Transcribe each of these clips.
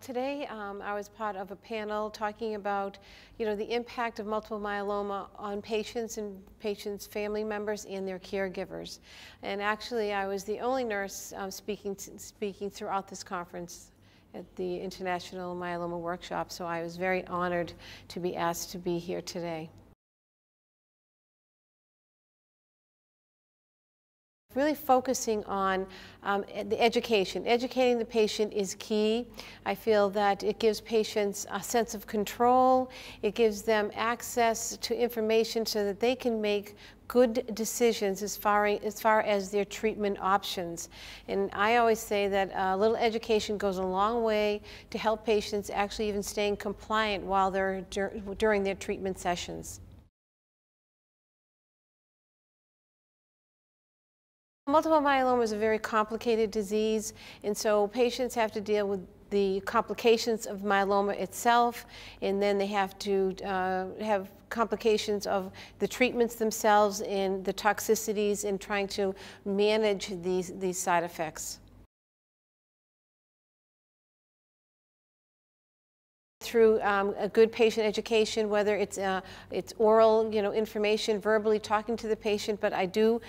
Today, I was part of a panel talking about, the impact of multiple myeloma on patients and patients' family members and their caregivers. And actually, I was the only nurse speaking throughout this conference at the International Myeloma Workshop, so I was very honored to be asked to be here today. Really focusing on the education. Educating the patient is key. I feel that it gives patients a sense of control. It gives them access to information so that they can make good decisions as far as their treatment options. And I always say that a little education goes a long way to help patients actually even staying compliant while they're during their treatment sessions. Multiple myeloma is a very complicated disease, and so patients have to deal with the complications of myeloma itself, and then they have to have complications of the treatments themselves and the toxicities in trying to manage these side effects. Through a good patient education, whether it's oral, information, verbally talking to the patient, but I do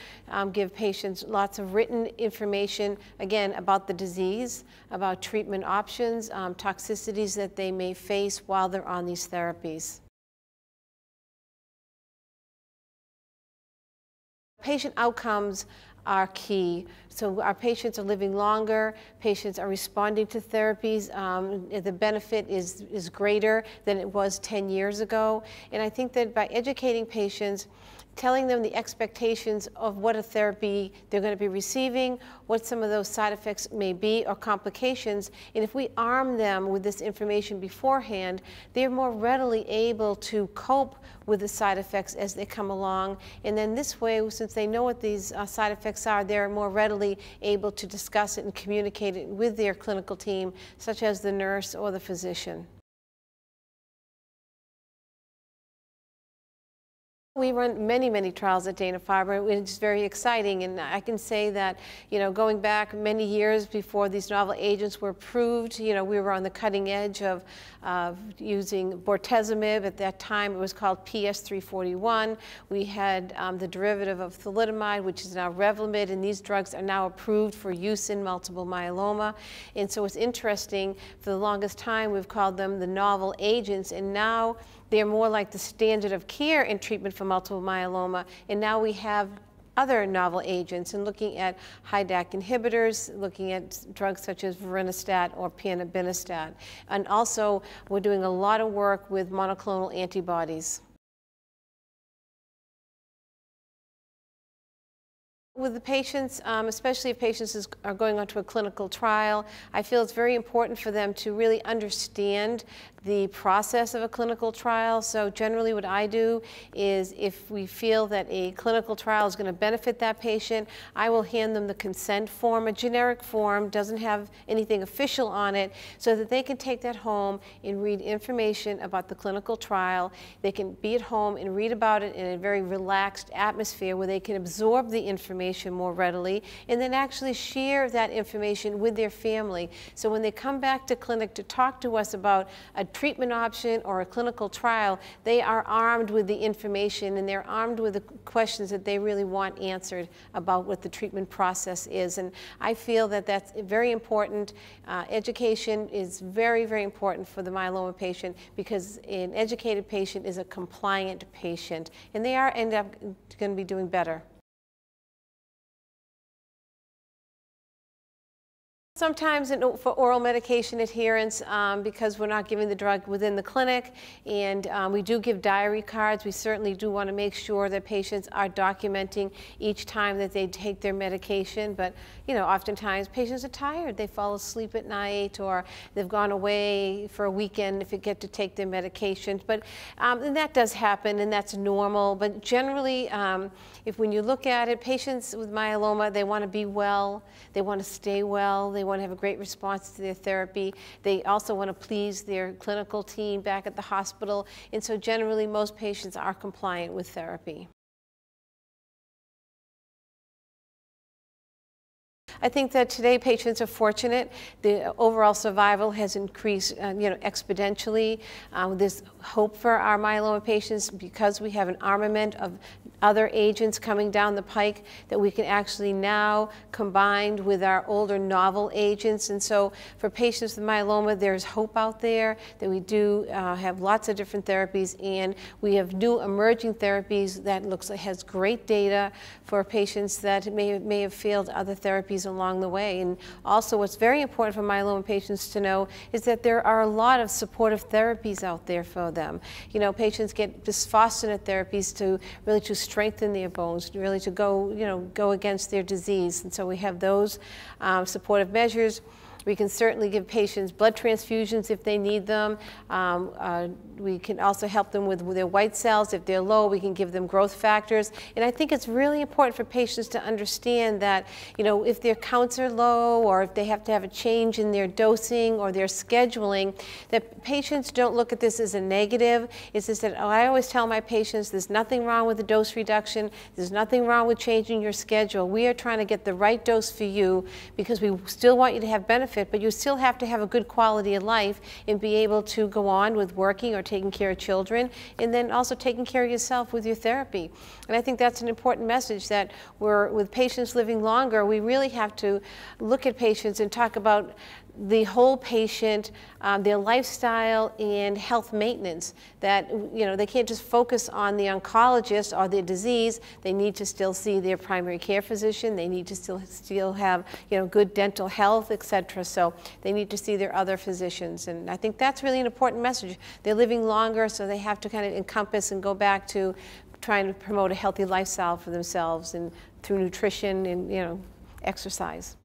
give patients lots of written information, again, about the disease, about treatment options, toxicities that they may face while they're on these therapies. Patient outcomes are key. So our patients are living longer, patients are responding to therapies, the benefit is greater than it was 10 years ago. And I think that by educating patients, telling them the expectations of what a therapy they're going to be receiving, what some of those side effects may be or complications, and if we arm them with this information beforehand, they're more readily able to cope with the side effects as they come along. And then this way, since they know what these side effects are, they're more readily able to discuss it and communicate it with their clinical team, such as the nurse or the physician. We run many trials at Dana Faber. It's very exciting, and I can say that, going back many years before these novel agents were approved, we were on the cutting edge of using bortezomib. At that time, it was called PS341. We had the derivative of thalidomide, which is now Revlimid, and these drugs are now approved for use in multiple myeloma. And so it's interesting, for the longest time, we've called them the novel agents, and now they're more like the standard of care in treatment for multiple myeloma. And now we have other novel agents, and looking at HiDAC inhibitors, looking at drugs such as vorinostat or panobinostat. And also, we're doing a lot of work with monoclonal antibodies. With the patients, especially if patients are going on to a clinical trial, I feel it's very important for them to really understand the process of a clinical trial. So generally what I do is, if we feel that a clinical trial is going to benefit that patient, I will hand them the consent form, a generic form, doesn't have anything official on it, so that they can take that home and read information about the clinical trial. They can be at home and read about it in a very relaxed atmosphere where they can absorb the information more readily, and then actually share that information with their family. So when they come back to clinic to talk to us about a treatment option or a clinical trial, they are armed with the information, and they're armed with the questions that they really want answered about what the treatment process is. And I feel that that's very important. Education is very important for the myeloma patient, because an educated patient is a compliant patient, and they end up going to be doing better. Sometimes for oral medication adherence, because we're not giving the drug within the clinic, and we do give diary cards, we certainly do want to make sure that patients are documenting each time that they take their medication. But oftentimes patients are tired, they fall asleep at night, or they've gone away for a weekend if they get to take their medications. But and that does happen, and that's normal. But generally, when you look at it, patients with myeloma, they want to be well, they want to stay well, they want to have a great response to their therapy. They also want to please their clinical team back at the hospital. And so generally, most patients are compliant with therapy. I think that today patients are fortunate. The overall survival has increased exponentially. There's hope for our myeloma patients because we have an armament of other agents coming down the pike that we can actually now combine with our older novel agents. And so for patients with myeloma, there's hope out there that we do have lots of different therapies, and we have new emerging therapies that looks like has great data for patients that may have failed other therapies along the way. And also what's very important for myeloma patients to know is that there are a lot of supportive therapies out there for them. You know, patients get bisphosphonate therapies to really strengthen their bones, really to go against their disease. And so we have those supportive measures. We can certainly give patients blood transfusions if they need them. We can also help them with their white cells. If they're low, we can give them growth factors. And I think it's really important for patients to understand that, you know, if their counts are low or if they have to have a change in their dosing or their scheduling, that patients don't look at this as a negative. It's just that I always tell my patients there's nothing wrong with the dose reduction. There's nothing wrong with changing your schedule. We are trying to get the right dose for you because we still want you to have benefit, but you still have to have a good quality of life and be able to go on with working or taking care of children, and then also taking care of yourself with your therapy. And I think that's an important message, that with patients living longer, we really have to look at patients and talk about the whole patient, their lifestyle and health maintenance, that they can't just focus on the oncologist or their disease. They need to still see their primary care physician. They need to still have good dental health, etc. So they need to see their other physicians. And I think that's really an important message. They're living longer, so they have to kind of encompass and go back to trying to promote a healthy lifestyle for themselves and through nutrition and exercise.